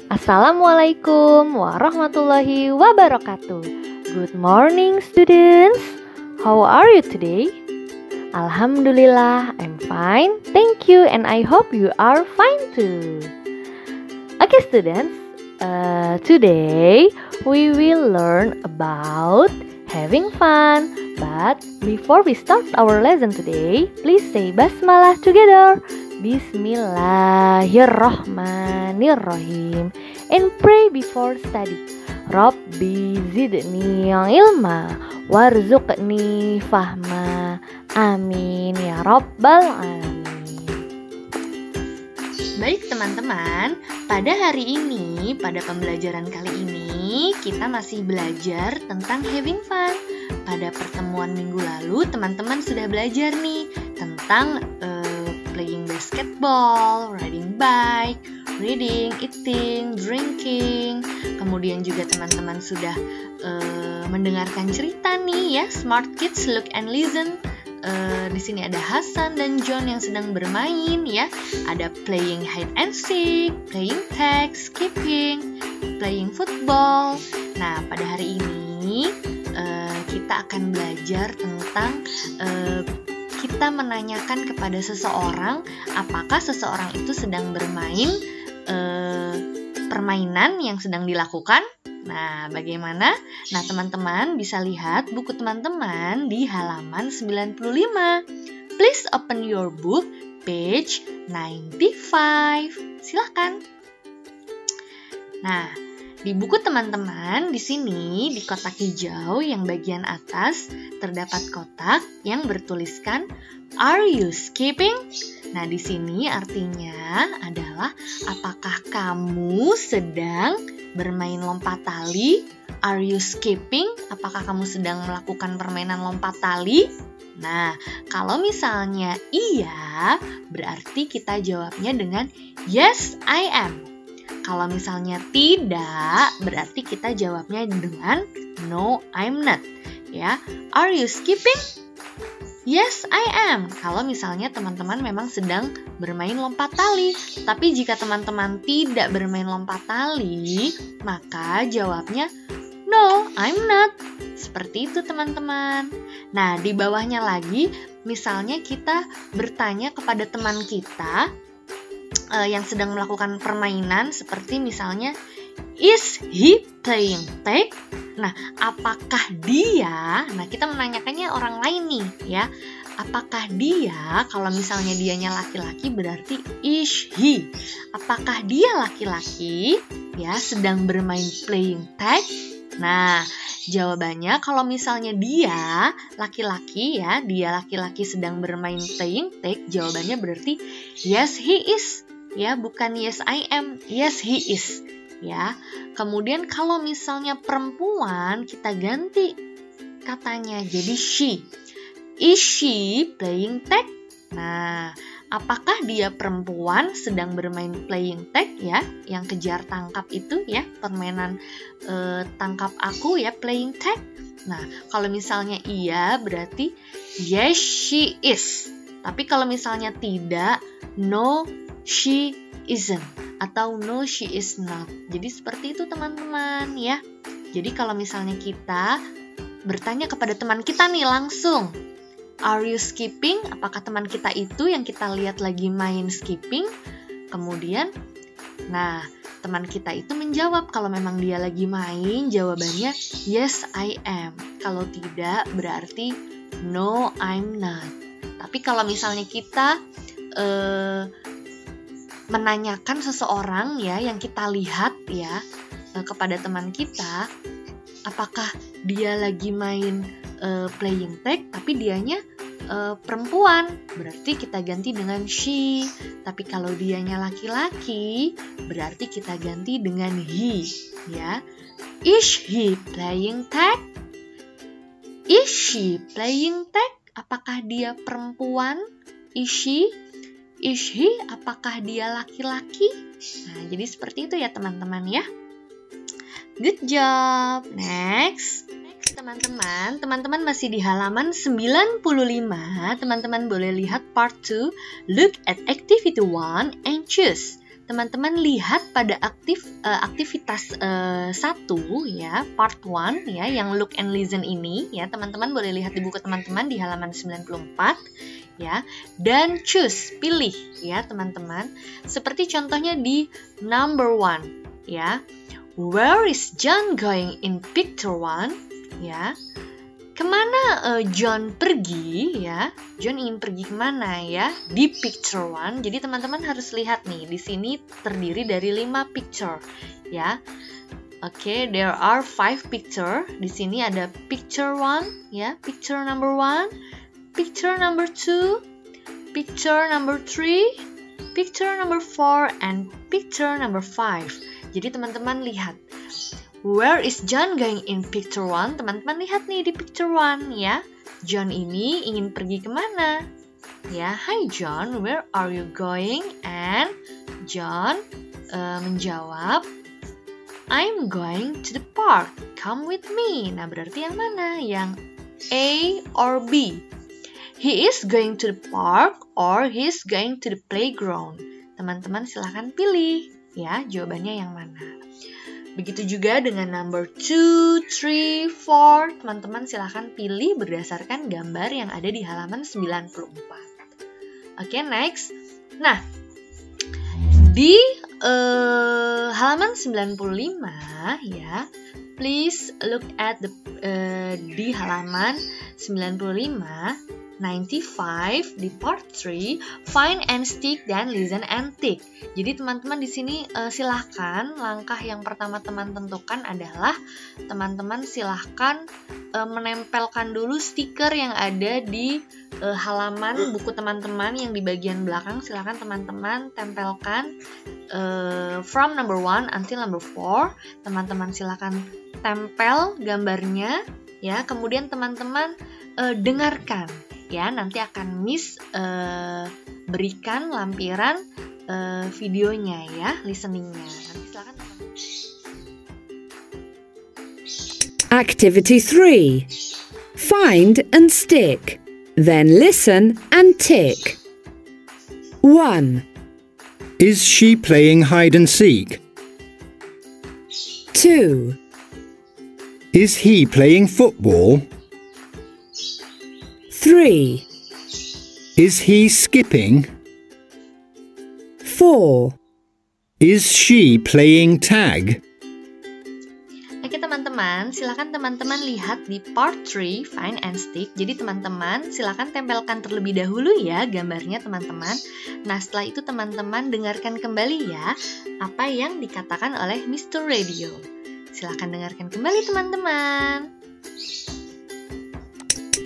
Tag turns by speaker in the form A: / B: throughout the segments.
A: Assalamualaikum warahmatullahi wabarakatuh. Good morning students. How are you today? Alhamdulillah, I'm fine. Thank you and I hope you are fine too. Okay students, today we will learn about having fun. But before we start our lesson today, please say basmalah together. Bismillahirrahmanirrahim. And pray before study. Rabbi zidni ilma warzuqni fahma. Amin ya rabbal alamin.
B: Baik teman-teman, pada hari ini, pada pembelajaran kali ini, kita masih belajar tentang having fun. Pada pertemuan minggu lalu, teman-teman sudah belajar nih tentang playing basketball, riding bike, reading, eating, drinking. Kemudian juga teman-teman sudah mendengarkan cerita nih ya, Smart Kids Look and Listen. Di sini ada Hasan dan John yang sedang bermain ya. Ada playing hide and seek, playing tag, skipping, playing football. Nah, pada hari ini kita akan belajar tentang kita menanyakan kepada seseorang apakah seseorang itu sedang bermain permainan yang sedang dilakukan. Nah, bagaimana? Nah, teman-teman bisa lihat buku teman-teman di halaman 95. Please open your book, page 95. Silahkan. Nah, di buku teman-teman, di sini di kotak hijau yang bagian atas terdapat kotak yang bertuliskan Are you skipping? Nah, di sini artinya adalah apakah kamu sedang bermain lompat tali? Are you skipping? Apakah kamu sedang melakukan permainan lompat tali? Nah, kalau misalnya iya, berarti kita jawabnya dengan Yes, I am. Kalau misalnya tidak, berarti kita jawabnya dengan No, I'm not. Ya, Are you skipping? Yes, I am. Kalau misalnya teman-teman memang sedang bermain lompat tali. Tapi jika teman-teman tidak bermain lompat tali, maka jawabnya No, I'm not. Seperti itu teman-teman. Nah, di bawahnya lagi, misalnya kita bertanya kepada teman kita yang sedang melakukan permainan, seperti misalnya Is he playing tag? Nah, apakah dia? Nah, kita menanyakannya orang lain nih, ya. Apakah dia? Kalau misalnya dianya laki-laki berarti is he. Apakah dia laki-laki? Ya, sedang bermain playing tag? Nah, jawabannya kalau misalnya dia laki-laki ya, dia laki-laki sedang bermain playing tag, jawabannya berarti yes he is. Ya, bukan yes I am, yes he is. Ya, kemudian kalau misalnya perempuan kita ganti katanya jadi she. Is she playing tag? Nah, apakah dia perempuan sedang bermain playing tag ya, yang kejar tangkap itu ya, permainan tangkap aku ya, playing tag. Nah, kalau misalnya iya berarti yes she is. Tapi kalau misalnya tidak, no she isn't, atau no she is not. Jadi seperti itu teman-teman ya. Jadi kalau misalnya kita bertanya kepada teman kita nih langsung, Are you skipping? Apakah teman kita itu yang kita lihat lagi main skipping? Kemudian, nah, teman kita itu menjawab kalau memang dia lagi main, jawabannya yes I am. Kalau tidak berarti no I'm not. Tapi kalau misalnya kita menanyakan seseorang ya yang kita lihat ya kepada teman kita, apakah dia lagi main playing tag tapi dianya perempuan, berarti kita ganti dengan she. Tapi kalau dianya laki-laki, berarti kita ganti dengan he ya. Is he playing tag? Is she playing tag? Apakah dia perempuan? Is she? Is he? Apakah dia laki-laki? Nah, jadi seperti itu ya teman-teman ya. Good job. Next teman-teman masih di halaman 95. Teman-teman boleh lihat part 2. Look at activity 1 and choose. teman-teman lihat pada aktivitas 1 ya, part 1 ya, yang look and listen ini ya, teman-teman boleh lihat di buku teman-teman di halaman 94 ya, dan choose, pilih ya teman-teman. Seperti contohnya di number 1 ya. Where is John going in picture 1 ya? Kemana John pergi ya? John ingin pergi kemana ya? Di picture 1. Jadi teman-teman harus lihat nih, di sini terdiri dari 5 picture ya. Oke, there are 5 picture. Di sini ada picture 1 ya, picture number 1, picture number 2, picture number 3, picture number 4, and picture number 5. Jadi teman-teman lihat. Where is John going in picture 1? Teman-teman lihat nih di picture 1 ya. John ini ingin pergi kemana? Ya, hi John, where are you going? And John menjawab, I'm going to the park. Come with me. Nah, berarti yang mana? Yang A or B? He is going to the park or he is going to the playground. Teman-teman silahkan pilih ya, jawabannya yang mana. Begitu juga dengan number 2, 3, 4. Teman-teman silahkan pilih berdasarkan gambar yang ada di halaman 94. Oke, next. Nah, di halaman 95 ya, please look at di halaman 95 95 di part 3, find and stick dan listen and tick. Jadi teman-teman di sini silahkan langkah yang pertama teman tentukan adalah teman-teman silahkan menempelkan dulu stiker yang ada di halaman buku teman-teman yang di bagian belakang. Silahkan teman-teman tempelkan from number 1 until number 4. Teman-teman silahkan tempel gambarnya ya. Kemudian teman-teman dengarkan. Ya, nanti akan Miss berikan lampiran videonya ya, listeningnya. Nanti silakan.
C: Activity 3. Find and stick. Then listen and tick. 1.
D: Is she playing hide and seek?
C: 2.
D: Is he playing football?
C: 3.
D: Is he skipping?
C: 4.
D: Is she playing tag?
B: Oke teman-teman, silakan teman-teman lihat di part 3, find and stick. Jadi teman-teman silakan tempelkan terlebih dahulu ya gambarnya teman-teman. Nah setelah itu teman-teman dengarkan kembali ya apa yang dikatakan oleh Mr. Radio. Silakan dengarkan kembali teman-teman.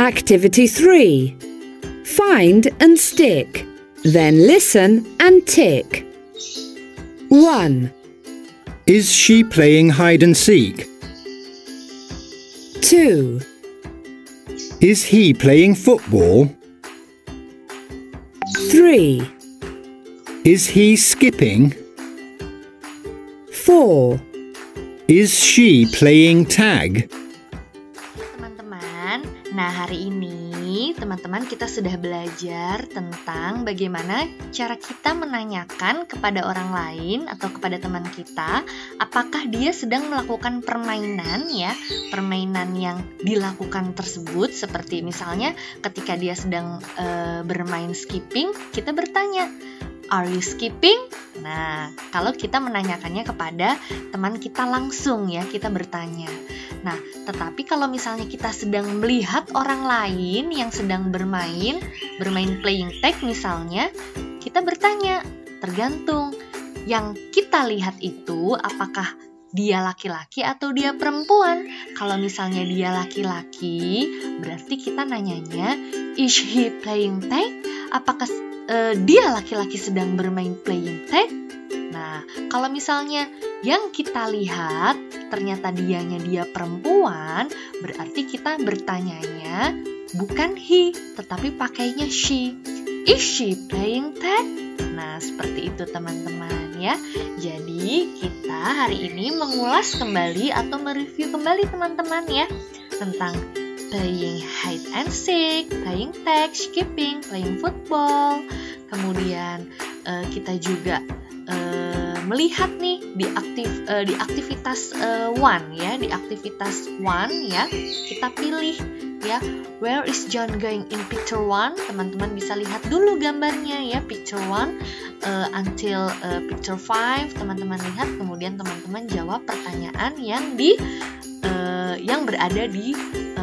C: Activity 3. Find and stick. Then listen and tick. 1.
D: Is she playing hide and seek?
C: 2.
D: Is he playing football?
C: 3.
D: Is he skipping?
C: 4.
D: Is she playing tag?
B: Teman-teman, nah hari ini teman-teman kita sudah belajar tentang bagaimana cara kita menanyakan kepada orang lain atau kepada teman kita apakah dia sedang melakukan permainan ya, permainan yang dilakukan tersebut, seperti misalnya ketika dia sedang bermain skipping, kita bertanya, are you skipping? Nah, kalau kita menanyakannya kepada teman kita langsung ya, kita bertanya. Nah, tetapi kalau misalnya kita sedang melihat orang lain yang sedang bermain playing tag misalnya, kita bertanya, tergantung yang kita lihat itu apakah dia laki-laki atau dia perempuan. Kalau misalnya dia laki-laki, berarti kita nanyanya, is he playing tag? Apakah dia laki-laki sedang bermain playing tag? Nah, kalau misalnya yang kita lihat ternyata dia perempuan, berarti kita bertanyanya bukan he, tetapi pakainya she. Is she playing tag? Nah, seperti itu teman-teman ya. Jadi, kita hari ini mengulas kembali atau mereview kembali teman-teman ya tentang playing hide and seek, playing tag, skipping, playing football. Kemudian kita juga melihat nih di aktivitas 1 ya, di aktivitas 1 ya, kita pilih ya, where is John going in picture 1? Teman-teman bisa lihat dulu gambarnya ya, picture 1 until picture 5 teman-teman lihat, kemudian teman-teman jawab pertanyaan yang berada di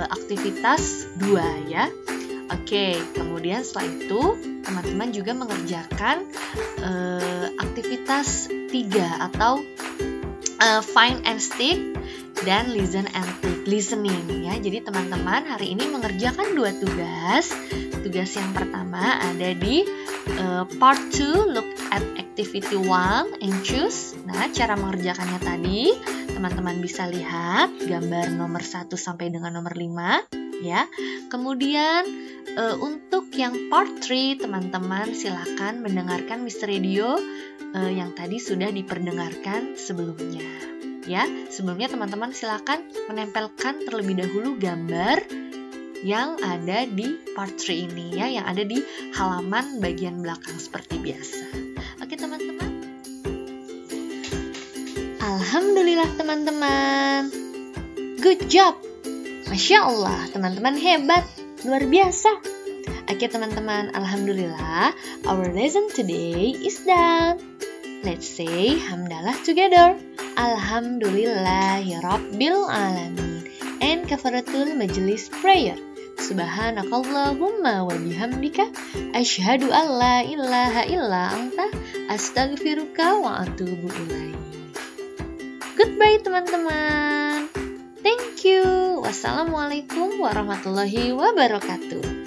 B: aktivitas 2 ya. Oke, kemudian setelah itu teman-teman juga mengerjakan aktivitas 3 atau find and stick dan listen and take listening ya. Jadi teman-teman hari ini mengerjakan 2 tugas. Tugas yang pertama ada di part 2, look at activity 1 and choose. Nah, cara mengerjakannya tadi teman-teman bisa lihat gambar nomor 1 sampai dengan nomor 5 ya. Kemudian untuk yang part 3 teman-teman silakan mendengarkan Miss Radio yang tadi sudah diperdengarkan sebelumnya ya. Sebelumnya teman-teman silakan menempelkan terlebih dahulu gambar yang ada di part 3 ini ya, yang ada di halaman bagian belakang seperti biasa. Oke teman-teman. Alhamdulillah teman-teman. Good job. Masya Allah, teman-teman hebat, luar biasa. Oke teman-teman, alhamdulillah, our lesson today is done. Let's say hamdalah together. Alhamdulillahirabbil alamin. And kafaratul majlis prayer. Subhanakallahumma wa bihamdika asyhadu an la ilaha illa anta astaghfiruka wa atubu ilaik. Goodbye teman-teman. Thank you. Wassalamualaikum warahmatullahi wabarakatuh.